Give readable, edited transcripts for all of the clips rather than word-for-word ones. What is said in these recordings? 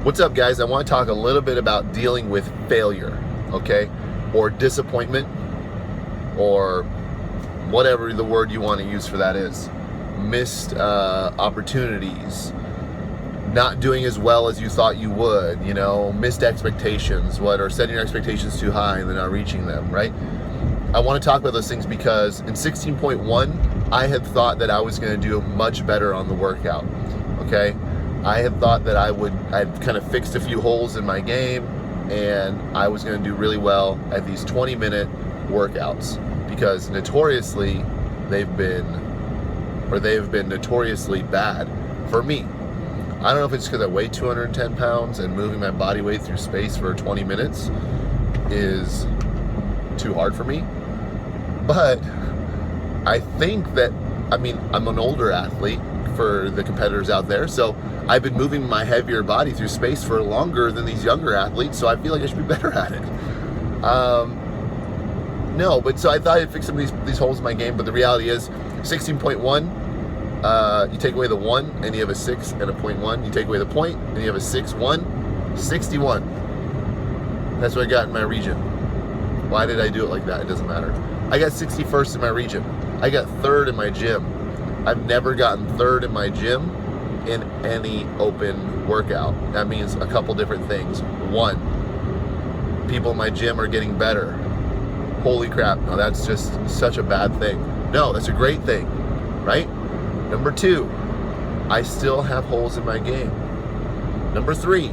What's up, guys? I want to talk a little bit about dealing with failure, okay? Or disappointment, or whatever the word you want to use for that is. Missed opportunities, not doing as well as you thought you would, missed expectations, or setting your expectations too high and then not reaching them, right? I want to talk about those things because in 16.1, I had thought that I was going to do much better on the workout, okay? I had thought that I'd kind of fixed a few holes in my game and I was going to do really well at these 20-minute workouts because notoriously they've been notoriously bad for me. I don't know if it's because I weigh 210 pounds and moving my body weight through space for 20 minutes is too hard for me. But I think that, I'm an older athlete for the competitors out there, so I've been moving my heavier body through space for longer than these younger athletes, so I feel like I should be better at it. So I thought I'd fix some of these holes in my game, but the reality is 16.1, you take away the 1 and you have a 6 and a 0.1. You take away the point and you have a 6.1, 61. That's what I got in my region. Why did I do it like that? It doesn't matter. I got 61st in my region. I got 3rd in my gym. I've never gotten 3rd in my gym in any open workout. That means a couple different things. 1, people in my gym are getting better. Holy crap, no, that's just such a bad thing. No, that's a great thing, right? Number 2, I still have holes in my game. Number 3,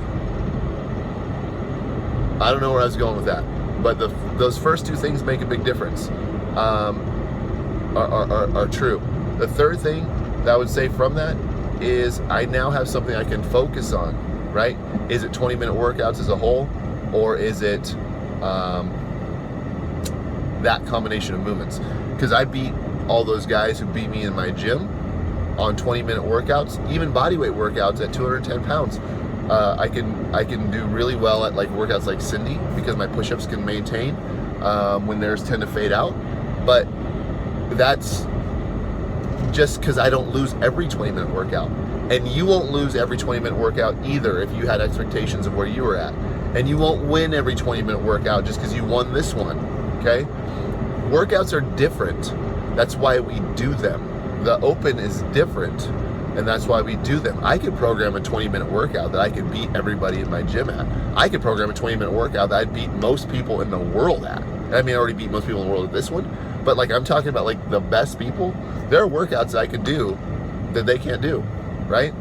I don't know where I was going with that, but those first 2 things make a big difference, are true. The third thing that I would say from that is I now have something I can focus on, right? Is it 20-minute workouts as a whole, or is it that combination of movements? Because I beat all those guys who beat me in my gym on 20-minute workouts, even bodyweight workouts at 210 pounds. I can do really well at workouts like Cindy because my push-ups can maintain when theirs tend to fade out. But that's just because I don't lose every 20-minute workout. And you won't lose every 20-minute workout either if you had expectations of where you were at. And you won't win every 20-minute workout just because you won this one, okay? Workouts are different. That's why we do them. The open is different, and that's why we do them. I could program a 20-minute workout that I could beat everybody in my gym at. I could program a 20-minute workout that I'd beat most people in the world at. I already beat most people in the world at this one, but I'm talking about the best people. There are workouts that I could do that they can't do, right?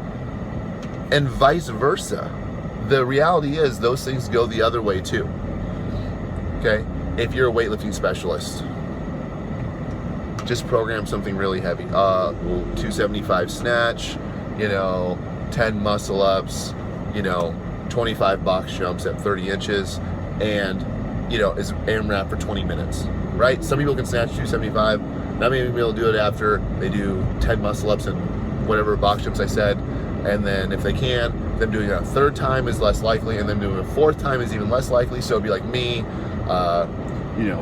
And vice versa. The reality is those things go the other way too, okay? If you're a weightlifting specialist, just program something really heavy. 275 snatch, 10 muscle ups, 25 box jumps at 30 inches, and is AMRAP for 20 minutes, right? Some people can snatch 275. Not many people do it after they do 10 muscle ups and whatever box jumps I said. And then if they can, them doing it a 3rd time is less likely, and them doing a 4th time is even less likely. So it'd be like me,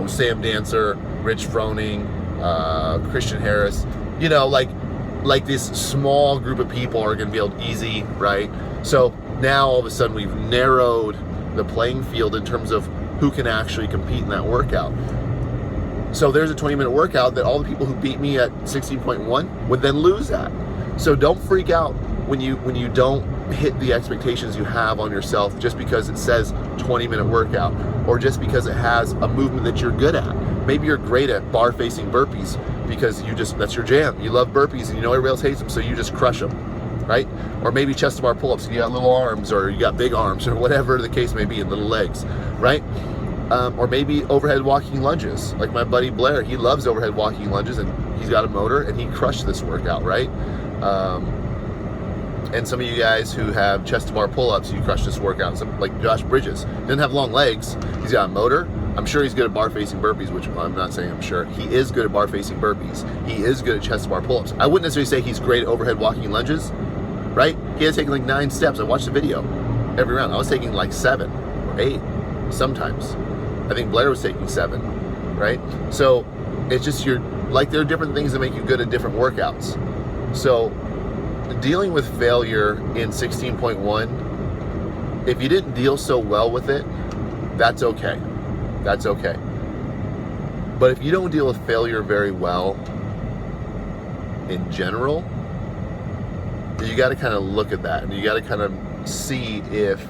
Sam Dancer, Rich Froning, Christian Harris, like this small group of people are going to be able to easy, right? So now all of a sudden we've narrowed the playing field in terms of who can actually compete in that workout. So there's a 20-minute workout that all the people who beat me at 16.1 would then lose at. So don't freak out when you don't hit the expectations you have on yourself just because it says 20-minute workout, or just because it has a movement that you're good at. Maybe you're great at bar facing burpees because that's your jam. You love burpees and everybody else hates them, so you just crush them, right? Or maybe chest to bar pull-ups, you got little arms, or you got big arms, or whatever the case may be, and little legs, right? Or maybe overhead walking lunges. Like my buddy Blair, he loves overhead walking lunges, and he's got a motor, and he crushed this workout, right? And some of you guys who have chest to bar pull-ups, you crush this workout. Like Josh Bridges, doesn't have long legs, he's got a motor. I'm sure he's good at bar facing burpees, which I'm not saying I'm sure. He is good at bar facing burpees. He is good at chest to bar pull-ups. I wouldn't necessarily say he's great at overhead walking lunges, right? He had taken 9 steps. I watched the video every round. I was taking 7 or 8 sometimes. I think Blair was taking 7, right? So it's just there are different things that make you good at different workouts. So dealing with failure in 16.1 If you didn't deal so well with it, that's okay. That's okay. But if you don't deal with failure very well in general, you got to kind of look at that, and you got to kind of see if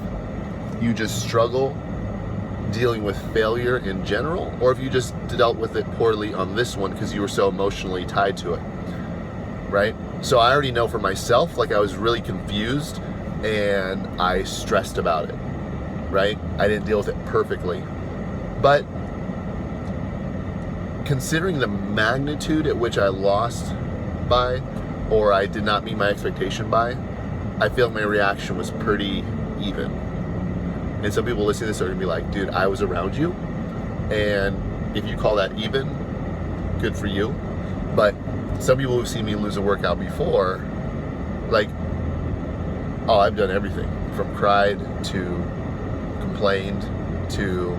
you just struggle dealing with failure in general, or if you just dealt with it poorly on this one because you were so emotionally tied to it, right? So I already know for myself, like I was really confused and I stressed about it, right? I didn't deal with it perfectly. But considering the magnitude at which I lost by, or I did not meet my expectation by, I feel like my reaction was pretty even. And some people listening to this are gonna be like, dude, I was around you, and if you call that even, good for you. But some people who've seen me lose a workout before, like, oh, I've done everything from cried to complained to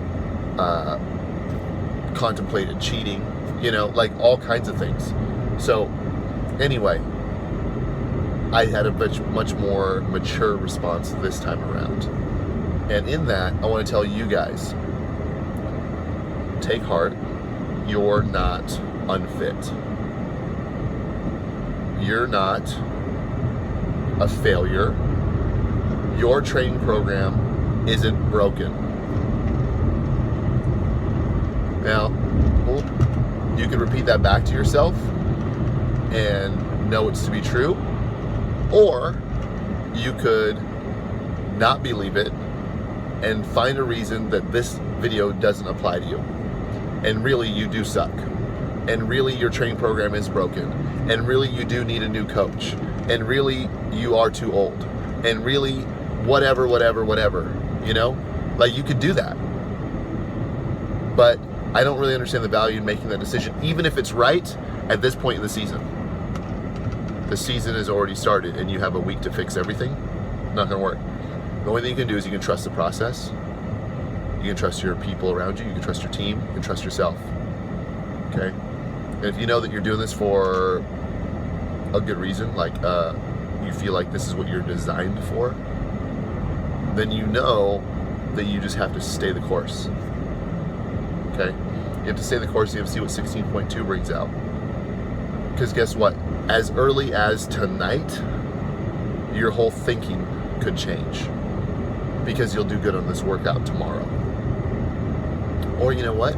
contemplated cheating, you know, like all kinds of things. So anyway, I had a much more mature response this time around. And in that, I want to tell you guys, take heart. You're not unfit. You're not a failure. Your training program isn't broken. Now, you can repeat that back to yourself and know it's to be true, or you could not believe it and find a reason that this video doesn't apply to you, and really you do suck, and really your training program is broken, and really you do need a new coach, and really you are too old, and really whatever, you know? Like, you could do that. But I don't really understand the value in making that decision, even if it's right at this point in the season. The season has already started and you have a week to fix everything. Not gonna work. The only thing you can do is you can trust the process. You can trust your people around you. You can trust your team. You can trust yourself. Okay? And if you know that you're doing this for a good reason, like you feel like this is what you're designed for, then you know that you just have to stay the course. Okay? You have to stay the course. You have to see what 16.2 brings out. Because guess what? As early as tonight, your whole thinking could change, because you'll do good on this workout tomorrow. Or you know what?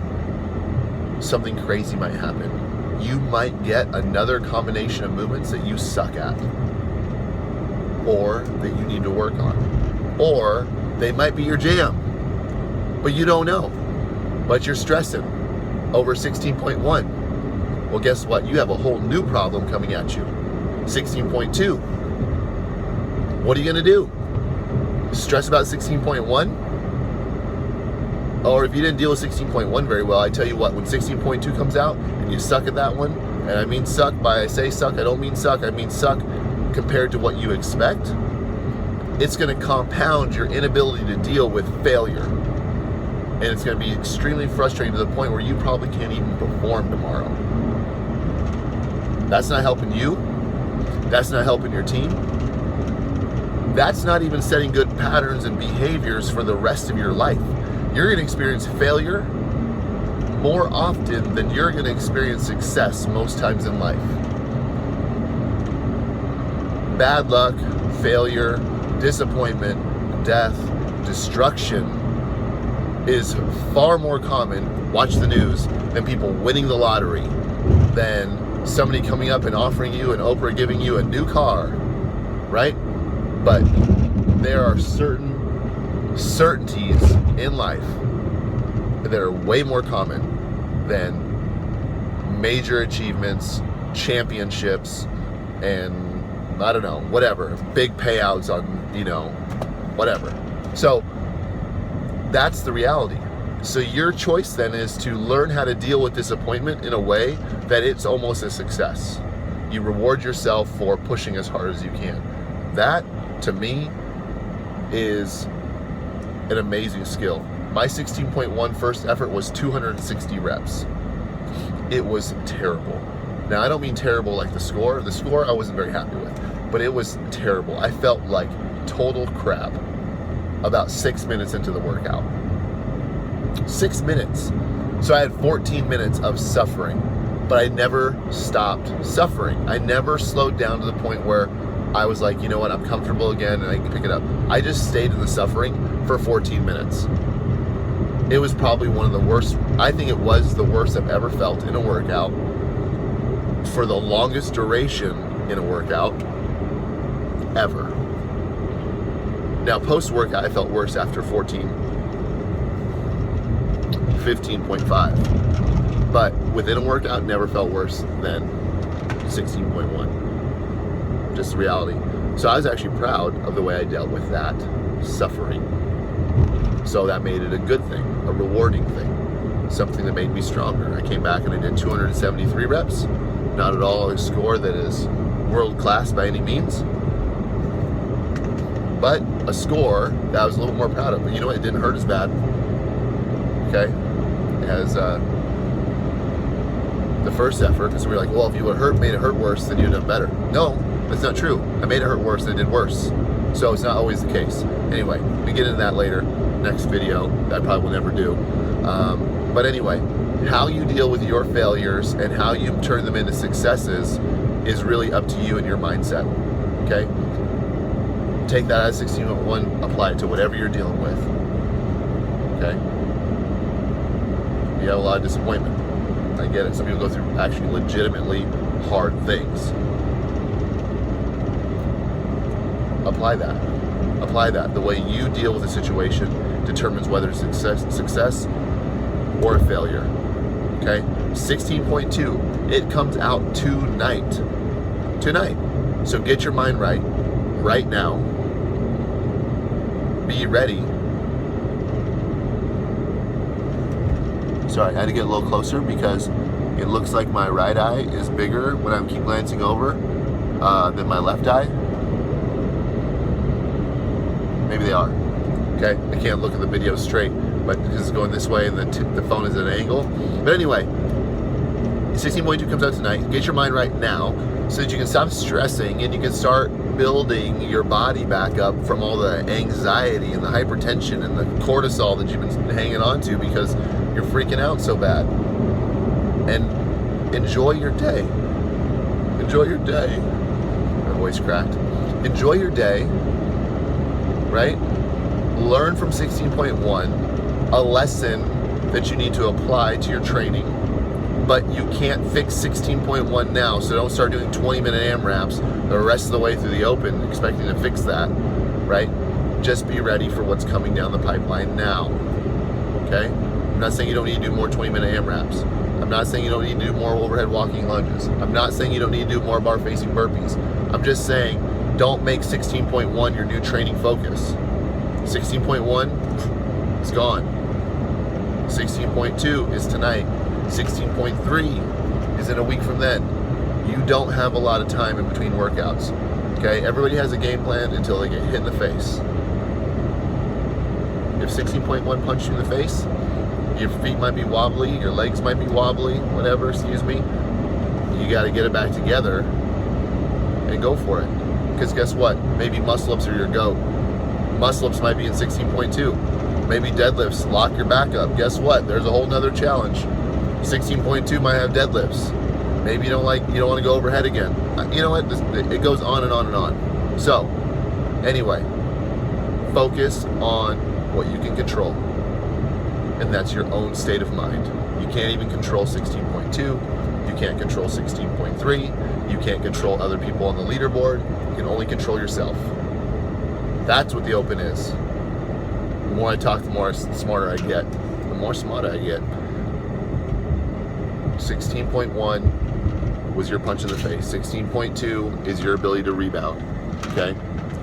Something crazy might happen. You might get another combination of movements that you suck at, or that you need to work on, or they might be your jam, but you don't know. But you're stressing over 16.1. Well, guess what? You have a whole new problem coming at you. 16.2. What are you gonna do? Stress about 16.1? Or if you didn't deal with 16.1 very well, I tell you what, when 16.2 comes out and you suck at that one, and I mean suck by, I say suck, I don't mean suck, I mean suck compared to what you expect, it's gonna compound your inability to deal with failure. And it's gonna be extremely frustrating to the point where you probably can't even perform tomorrow. That's not helping you. That's not helping your team. That's not even setting good patterns and behaviors for the rest of your life. You're gonna experience failure more often than you're gonna experience success most times in life. Bad luck, failure, disappointment, death, destruction is far more common, watch the news, than people winning the lottery, than somebody coming up and offering you and Oprah giving you a new car, right? But there are certain certainties in life that are way more common than major achievements, championships, and I don't know, whatever, big payouts on, you know, whatever. So that's the reality. So your choice then is to learn how to deal with disappointment in a way that it's almost a success. You reward yourself for pushing as hard as you can. That, to me, is an amazing skill. My 16.1 first effort was 260 reps. It was terrible. Now, I don't mean terrible like the score. The score I wasn't very happy with, but it was terrible. I felt like total crap. about 6 minutes into the workout. 6 minutes. So I had 14 minutes of suffering, but I never stopped suffering. I never slowed down to the point where I was like, you know what, I'm comfortable again and I can pick it up. I just stayed in the suffering for 14 minutes. It was probably one of the worst, I think it was the worst I've ever felt in a workout for the longest duration in a workout ever. Now, post-workout, I felt worse after 15.5. But within a workout, never felt worse than 16.1. Just the reality. So I was actually proud of the way I dealt with that suffering. So that made it a good thing, a rewarding thing, something that made me stronger. I came back and I did 273 reps. Not at all a score that is world-class by any means, but a score that I was a little more proud of. But you know what? It didn't hurt as bad, okay, as the first effort, because we were like, well, if you would have made it hurt worse, then you'd have done better. No, that's not true. I made it hurt worse and it did worse. So it's not always the case. Anyway, we get into that later. Next video that I probably will never do. But anyway, how you deal with your failures and how you turn them into successes is really up to you and your mindset. Okay? Take that as 16.1, apply it to whatever you're dealing with. Okay? You have a lot of disappointment. I get it. Some people go through actually legitimately hard things. Apply that. Apply that. The way you deal with a situation determines whether it's success or a failure. Okay? 16.2. It comes out tonight. Tonight. So get your mind right now. Be ready. Sorry, I had to get a little closer because it looks like my right eye is bigger when I keep glancing over than my left eye. Maybe they are. Okay, I can't look at the video straight, but because it's going this way and the phone is at an angle. But anyway, 16.2 comes out tonight. Get your mind right now so that you can stop stressing and you can start building your body back up from all the anxiety and the hypertension and the cortisol that you've been hanging on to because you're freaking out so bad. And enjoy your day. Enjoy your day. My voice cracked. Enjoy your day, right? Learn from 16.1 a lesson that you need to apply to your training. But you can't fix 16.1 now, so don't start doing 20-minute AMRAPs the rest of the way through the open expecting to fix that, right? Just be ready for what's coming down the pipeline now, okay? I'm not saying you don't need to do more 20-minute AMRAPs. I'm not saying you don't need to do more overhead walking lunges. I'm not saying you don't need to do more bar-facing burpees. I'm just saying don't make 16.1 your new training focus. 16.1 is gone. 16.2 is tonight. 16.3 is in a week from then. You don't have a lot of time in between workouts. Okay? Everybody has a game plan until they get hit in the face. If 16.1 punched you in the face, your feet might be wobbly, your legs might be wobbly, whatever, excuse me. You got to get it back together and go for it. Because guess what? Maybe muscle-ups are your go. Muscle-ups might be in 16.2. Maybe deadlifts, lock your back up. Guess what? There's a whole nother challenge. 16.2 might have deadlifts. Maybe you don't want to go overhead again. You know what? It goes on and on and on. So, anyway, focus on what you can control. And that's your own state of mind. You can't even control 16.2. You can't control 16.3. You can't control other people on the leaderboard. You can only control yourself. That's what the open is. The more I talk, the more smarter I get. The more smarter I get. 16.1 was your punch in the face. 16.2 is your ability to rebound. Okay?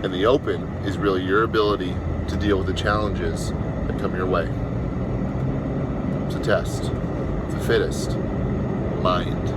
And the open is really your ability to deal with the challenges that come your way. It's a test. The fittest mind